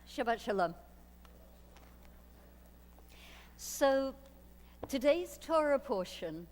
Shabbat Shalom. So today's Torah portion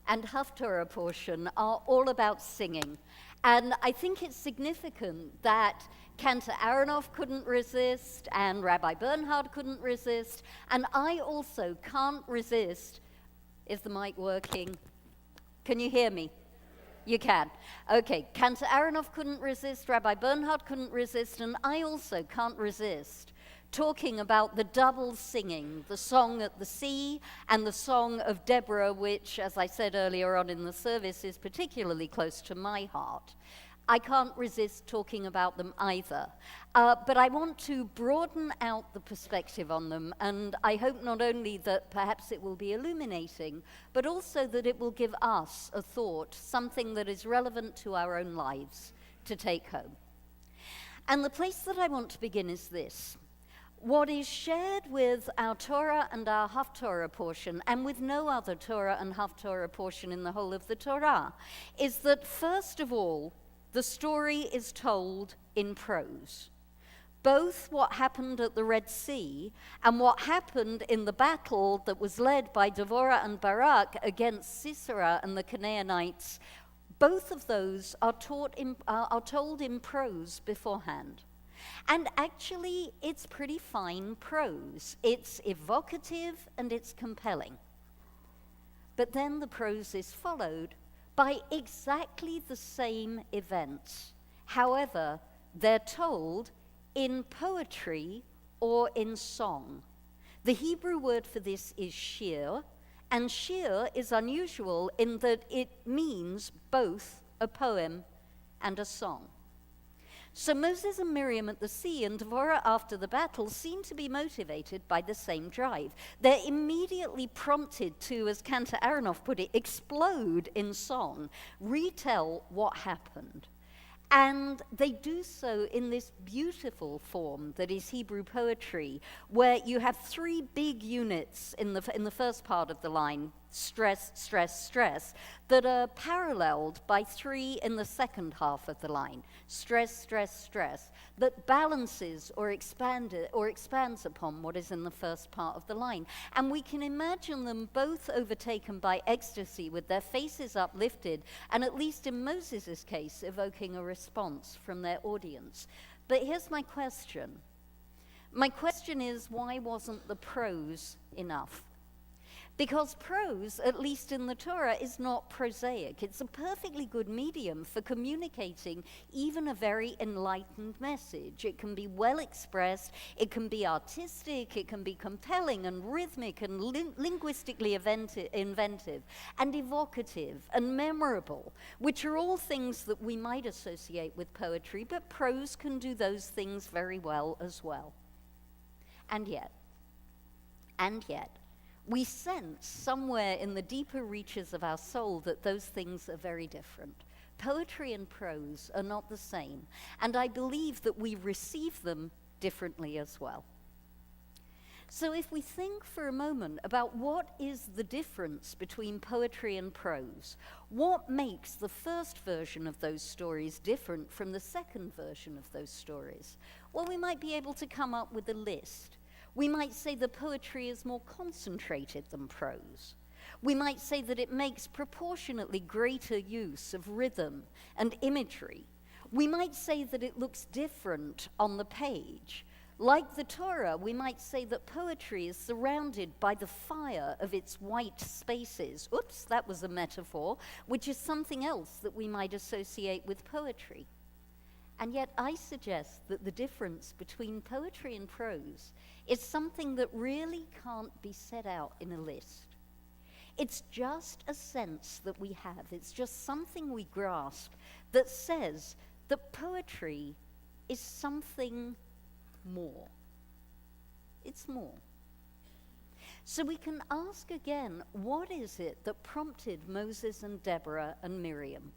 and Haftorah portion are all about singing. And I think it's significant that Cantor Aronoff couldn't resist, and Rabbi Bernhard couldn't resist, and I also can't resist. Is the mic working? Can you hear me? You can. Okay, Cantor Aronoff couldn't resist, Rabbi Bernhard couldn't resist, and I also can't resist talking about the double singing, the song at the sea and the song of Deborah, which, as I said earlier on in the service, is particularly close to my heart. I can't resist talking about them either. But I want to broaden out the perspective on them, and I hope not only that perhaps it will be illuminating, but also that it will give us a thought, something that is relevant to our own lives to take home. And the place that I want to begin is this. What is shared with our Torah and our Haftorah portion, and with no other Torah and Haftorah portion in the whole of the Torah, is that first of all, the story is told in prose. Both what happened at the Red Sea and what happened in the battle that was led by Deborah and Barak against Sisera and the Canaanites, both of those are told in prose beforehand. And actually, it's pretty fine prose. It's evocative and it's compelling. But then the prose is followed by exactly the same events. However, they're told in poetry or in song. The Hebrew word for this is shir, and shir is unusual in that it means both a poem and a song. So Moses and Miriam at the sea and Deborah after the battle seem to be motivated by the same drive. They're immediately prompted to, as Cantor Aronoff put it, explode in song, retell what happened. And they do so in this beautiful form that is Hebrew poetry, where you have three big units in the first part of the line, stress, stress, stress, that are paralleled by three in the second half of the line, stress, stress, stress, that balances or expands upon what is in the first part of the line. And we can imagine them both overtaken by ecstasy with their faces uplifted, and at least in Moses' case, evoking a response from their audience. But here's my question. My question is, why wasn't the prose enough? Because prose, at least in the Torah, is not prosaic. It's a perfectly good medium for communicating even a very enlightened message. It can be well expressed, it can be artistic, it can be compelling and rhythmic and linguistically inventive and evocative and memorable, which are all things that we might associate with poetry, but prose can do those things very well as well. And yet, we sense somewhere in the deeper reaches of our soul that those things are very different. Poetry and prose are not the same, and I believe that we receive them differently as well. So if we think for a moment about what is the difference between poetry and prose, what makes the first version of those stories different from the second version of those stories? Well, we might be able to come up with a list. We might say the poetry is more concentrated than prose. We might say that it makes proportionately greater use of rhythm and imagery. We might say that it looks different on the page. Like the Torah, we might say that poetry is surrounded by the fire of its white spaces. Oops, that was a metaphor, which is something else that we might associate with poetry. And yet I suggest that the difference between poetry and prose is something that really can't be set out in a list. It's just a sense that we have. It's just something we grasp that says that poetry is something more. It's more. So we can ask again, what is it that prompted Moses and Deborah and Miriam?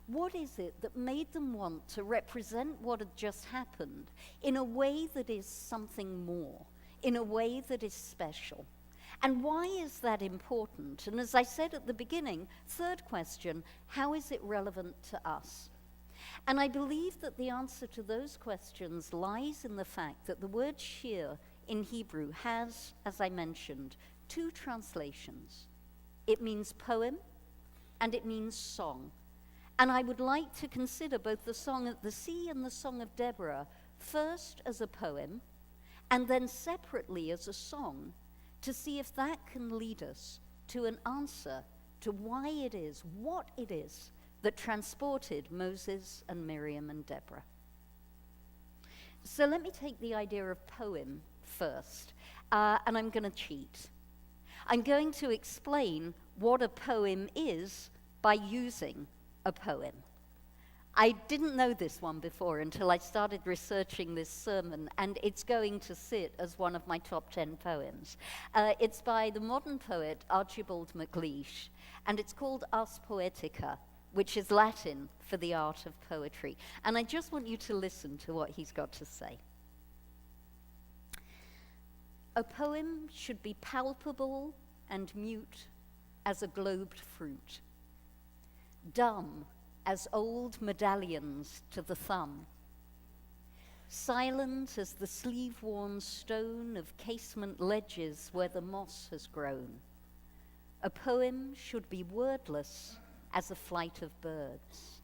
What is it that made them want to represent what had just happened in a way that is something more, in a way that is special? And why is that important? And as I said at the beginning, third question, how is it relevant to us? And I believe that the answer to those questions lies in the fact that the word shir in Hebrew has, as I mentioned, two translations. It means poem and it means song. And I would like to consider both the Song of the Sea and the Song of Deborah first as a poem and then separately as a song to see if that can lead us to an answer to why it is, what it is that transported Moses and Miriam and Deborah. So let me take the idea of poem first, and I'm going to cheat. I'm going to explain what a poem is by using a poem. I didn't know this one before until I started researching this sermon, and it's going to sit as one of my top 10 poems. It's by the modern poet Archibald MacLeish, and it's called Ars Poetica, which is Latin for the art of poetry. And I just want you to listen to what he's got to say. A poem should be palpable and mute as a globed fruit, dumb as old medallions to the thumb, silent as the sleeve-worn stone of casement ledges where the moss has grown. A poem should be wordless as a flight of birds.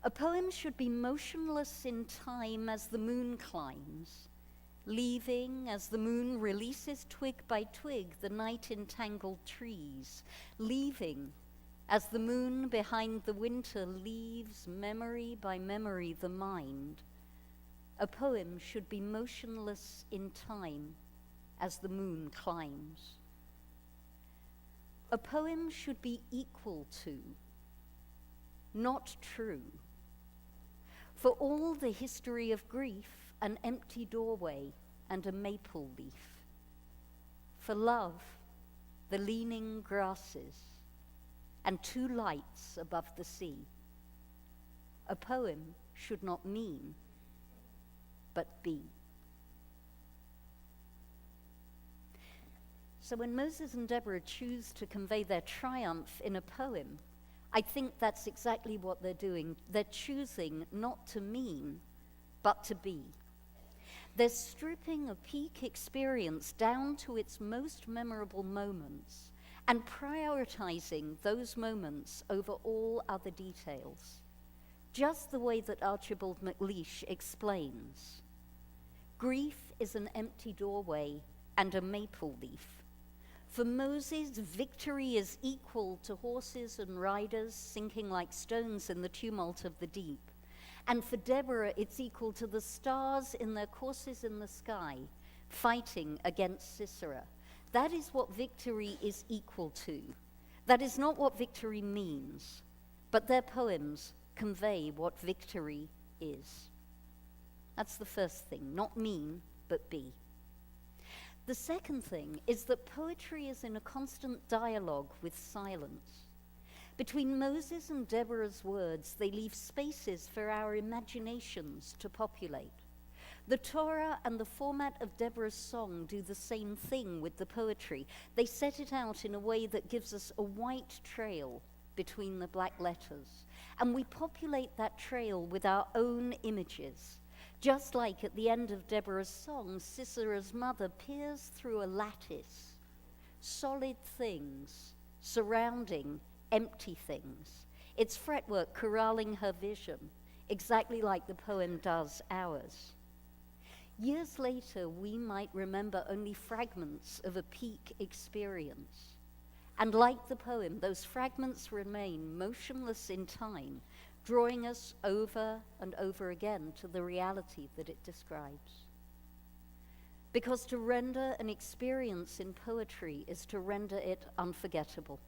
A poem should be motionless in time as the moon climbs, leaving as the moon releases twig by twig the night-entangled trees, leaving as the moon behind the winter leaves memory by memory the mind. A poem should be motionless in time as the moon climbs. A poem should be equal to, not true. For all the history of grief, an empty doorway and a maple leaf. For love, the leaning grasses, and two lights above the sea. A poem should not mean, but be. So when Moses and Deborah choose to convey their triumph in a poem, I think that's exactly what they're doing. They're choosing not to mean, but to be. They're stripping a peak experience down to its most memorable moments and prioritizing those moments over all other details, just the way that Archibald MacLeish explains. Grief is an empty doorway and a maple leaf. For Moses, victory is equal to horses and riders sinking like stones in the tumult of the deep. And for Deborah, it's equal to the stars in their courses in the sky, fighting against Sisera. That is what victory is equal to. That is not what victory means, but their poems convey what victory is. That's the first thing, not mean, but be. The second thing is that poetry is in a constant dialogue with silence. Between Moses and Deborah's words, they leave spaces for our imaginations to populate. The Torah and the format of Deborah's song do the same thing with the poetry. They set it out in a way that gives us a white trail between the black letters. And we populate that trail with our own images. Just like at the end of Deborah's song, Sisera's mother peers through a lattice, solid things surrounding empty things. It's fretwork corralling her vision, exactly like the poem does ours. Years later, we might remember only fragments of a peak experience. And like the poem, those fragments remain motionless in time, drawing us over and over again to the reality that it describes. Because to render an experience in poetry is to render it unforgettable.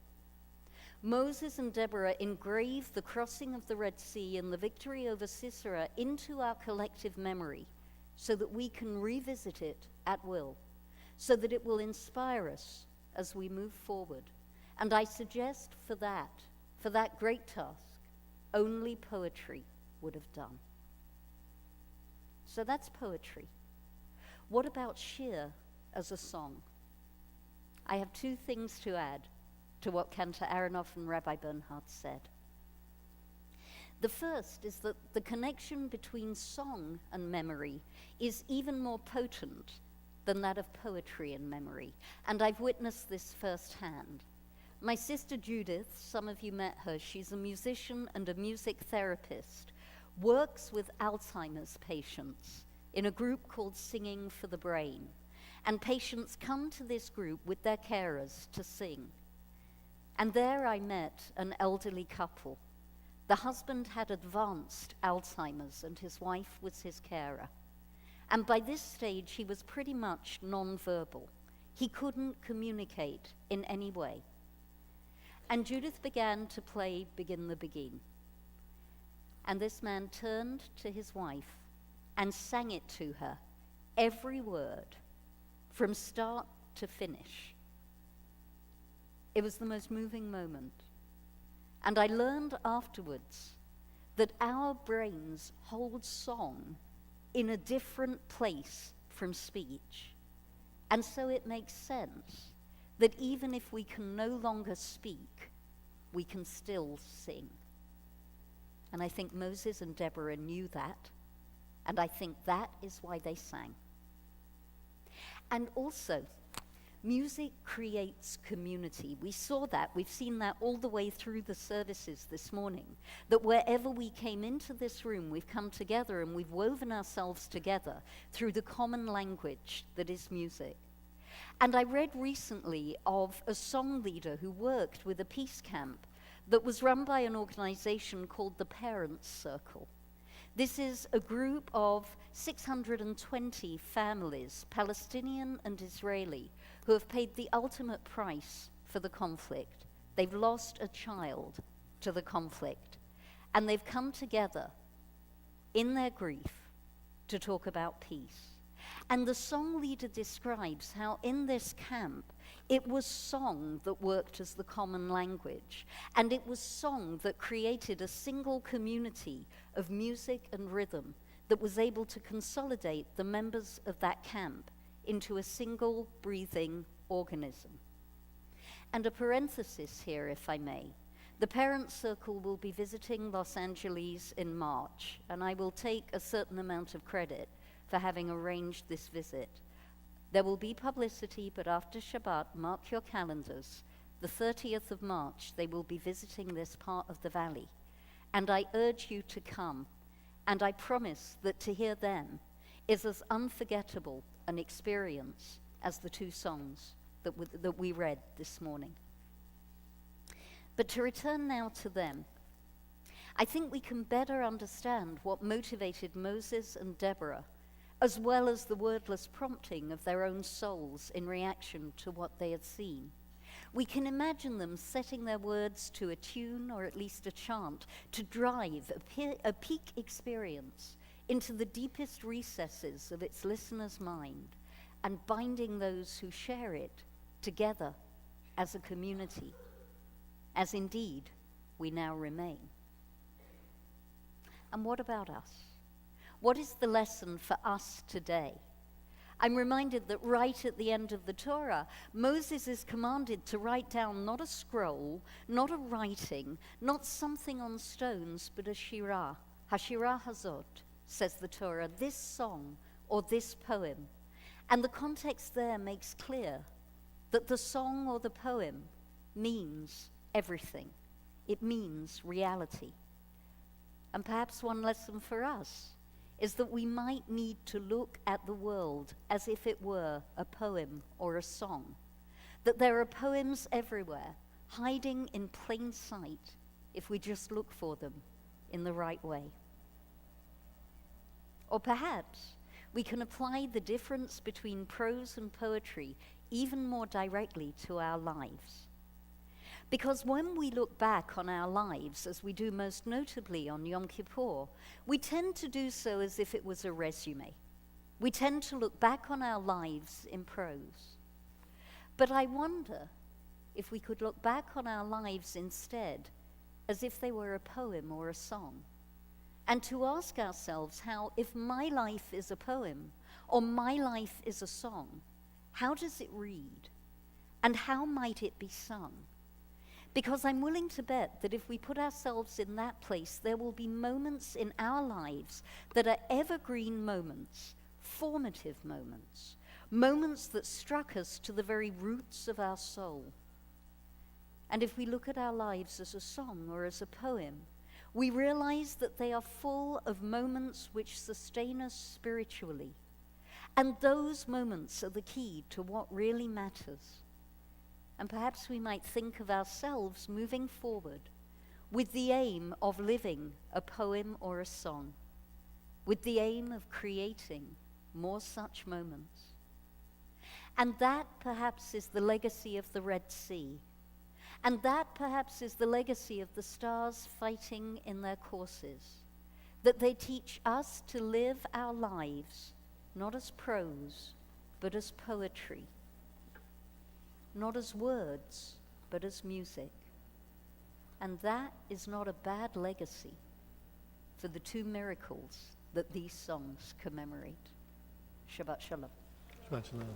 Moses and Deborah engrave the crossing of the Red Sea and the victory over Sisera into our collective memory so that we can revisit it at will, so that it will inspire us as we move forward. And I suggest for that great task, only poetry would have done. So that's poetry. What about shir as a song? I have two things to add to what Cantor Aronoff and Rabbi Bernhard said. The first is that the connection between song and memory is even more potent than that of poetry and memory, and I've witnessed this firsthand. My sister Judith, some of you met her, she's a musician and a music therapist, works with Alzheimer's patients in a group called Singing for the Brain. And patients come to this group with their carers to sing. And there I met an elderly couple. The husband had advanced Alzheimer's and his wife was his carer. And by this stage, he was pretty much nonverbal. He couldn't communicate in any way. And Judith began to play Begin the Begin. And this man turned to his wife and sang it to her, every word, from start to finish. It was the most moving moment. And I learned afterwards that our brains hold song in a different place from speech. And so it makes sense that even if we can no longer speak, we can still sing. And I think Moses and Deborah knew that, and I think that is why they sang. And also, music creates community. We saw that, we've seen that all the way through the services this morning, that wherever we came into this room, we've come together and we've woven ourselves together through the common language that is music. And I read recently of a song leader who worked with a peace camp that was run by an organization called the Parents Circle. This is a group of 620 families, Palestinian and Israeli, who have paid the ultimate price for the conflict. They've lost a child to the conflict, and they've come together in their grief to talk about peace. And the song leader describes how in this camp, it was song that worked as the common language, and it was song that created a single community of music and rhythm that was able to consolidate the members of that camp into a single breathing organism. And a parenthesis here, if I may. The Parents Circle will be visiting Los Angeles in March, and I will take a certain amount of credit for having arranged this visit. There will be publicity, but after Shabbat, mark your calendars, the 30th of March, they will be visiting this part of the valley. And I urge you to come, and I promise that to hear them is as unforgettable an experience as the two songs that we read this morning. But to return now to them, I think we can better understand what motivated Moses and Deborah, as well as the wordless prompting of their own souls in reaction to what they had seen. We can imagine them setting their words to a tune or at least a chant to drive a peak experience into the deepest recesses of its listener's mind and binding those who share it together as a community, as indeed we now remain. And what about us? What is the lesson for us today? I'm reminded that right at the end of the Torah, Moses is commanded to write down not a scroll, not a writing, not something on stones, but a shirah. Hashirah hazot, says the Torah, this song or this poem. And the context there makes clear that the song or the poem means everything. It means reality. And perhaps one lesson for us is that we might need to look at the world as if it were a poem or a song. That there are poems everywhere, hiding in plain sight, if we just look for them in the right way. Or perhaps we can apply the difference between prose and poetry even more directly to our lives. Because when we look back on our lives, as we do most notably on Yom Kippur, we tend to do so as if it was a resume. We tend to look back on our lives in prose. But I wonder if we could look back on our lives instead as if they were a poem or a song, and to ask ourselves how, if my life is a poem or my life is a song, how does it read? And how might it be sung? Because I'm willing to bet that if we put ourselves in that place, there will be moments in our lives that are evergreen moments, formative moments, moments that struck us to the very roots of our soul. And if we look at our lives as a song or as a poem, we realize that they are full of moments which sustain us spiritually. And those moments are the key to what really matters. And perhaps we might think of ourselves moving forward with the aim of living a poem or a song, with the aim of creating more such moments. And that perhaps is the legacy of the Red Sea. And that perhaps is the legacy of the stars fighting in their courses, that they teach us to live our lives not as prose, but as poetry, not as words, but as music. And that is not a bad legacy for the two miracles that these songs commemorate. Shabbat Shalom. Shabbat Shalom.